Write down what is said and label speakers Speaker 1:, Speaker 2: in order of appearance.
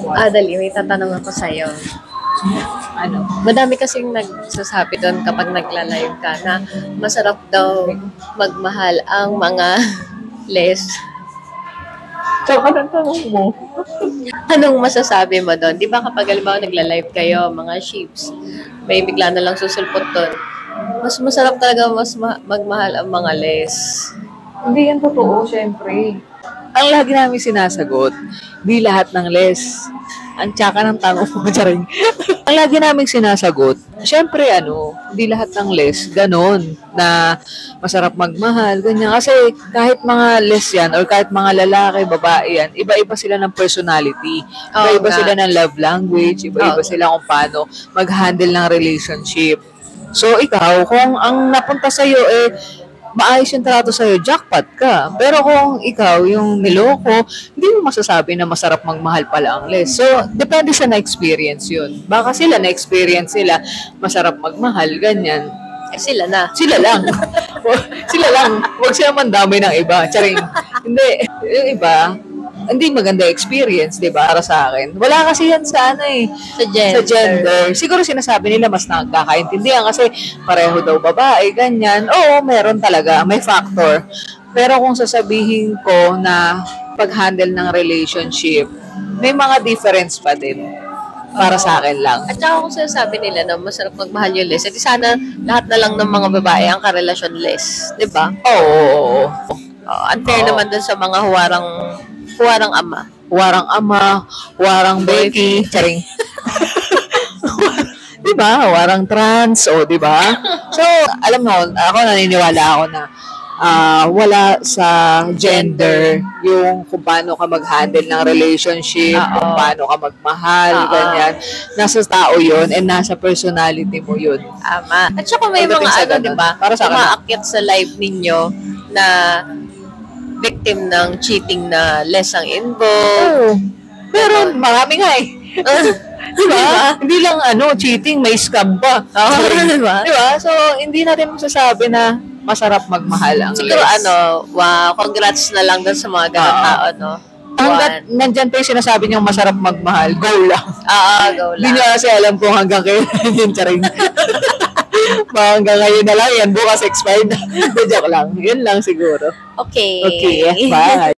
Speaker 1: Dali, may tatanong ako sa'yo.
Speaker 2: Ano?
Speaker 1: Madami kasing nagsasabi doon kapag nagla-live ka na masarap daw magmahal ang mga les.
Speaker 2: So, anong tanong mo?
Speaker 1: Anong masasabi mo doon? Di ba kapag halimbawa nagla-live kayo, mga sheeps, may bigla na lang susulpot doon. Mas masarap talaga magmahal ang mga les.
Speaker 2: Hindi yan totoo, syempre. Ang lagi namin sinasagot, di lahat ng les. Ang tsaka ng tanong mo, charing. Ang lagi namin sinasagot, syempre di lahat ng les, ganon, na masarap magmahal, ganyan. Kasi kahit mga les yan, or kahit mga lalaki, babae yan, iba-iba sila ng personality. Iba-iba sila ng love language, iba-iba sila kung paano mag-handle ng relationship. So, ikaw, kung ang napunta sa'yo, maayos yung trato sa'yo, jackpot ka. Pero kung ikaw, yung niloko, hindi mo masasabi na masarap magmahal pala ang les. So, depende sa na-experience yun. Baka sila na-experience sila, masarap magmahal, ganyan.
Speaker 1: Sila na.
Speaker 2: Sila lang. Sila lang. Huwag sila mandamay ng iba. Charing. Hindi. Yung iba, hindi maganda experience, di ba, para sa akin. Wala kasi yan sa
Speaker 1: Sa gender.
Speaker 2: Siguro sinasabi nila mas nagkakaintindihan kasi pareho daw babae, ganyan. Oo, meron talaga. May factor. Pero kung sasabihin ko na pag-handle ng relationship, may mga difference pa din. Para sa akin lang.
Speaker 1: At saka kung sinasabi nila na masarap magmahal yung les, edi sana lahat na lang ng mga babae ang karelasyon les. Di ba?
Speaker 2: Oo.
Speaker 1: Unfair naman dun sa mga huwarang ama.
Speaker 2: Huwarang Becky, charing. Diba? Huwarang trans, di ba? So, alam mo, ako naniniwala ako na wala sa gender yung kung paano ka mag-handle ng relationship, kung paano ka magmahal, ganyan. Nasa tao yun and nasa personality mo yun.
Speaker 1: Tama. At saka may mga di ba?
Speaker 2: Para sa
Speaker 1: umaakyat sa live ninyo na victim ng cheating na les ang involved.
Speaker 2: Pero marami nga diba? Hindi lang cheating, may scam pa.
Speaker 1: Diba?
Speaker 2: So, hindi natin masasabi na masarap magmahal ang
Speaker 1: siguro
Speaker 2: les.
Speaker 1: wow, congrats na lang dun sa mga ganang tao, no?
Speaker 2: Hanggat nandyan pa yung sinasabi niyang masarap magmahal, go lang.
Speaker 1: Go lang.
Speaker 2: Hindi niya kasi alam kung hanggang kayo yun, charing. Hanggang ngayon na lang yan, bukas expired na. Joke lang. Yun lang siguro.
Speaker 1: Okay.
Speaker 2: Okay, bye.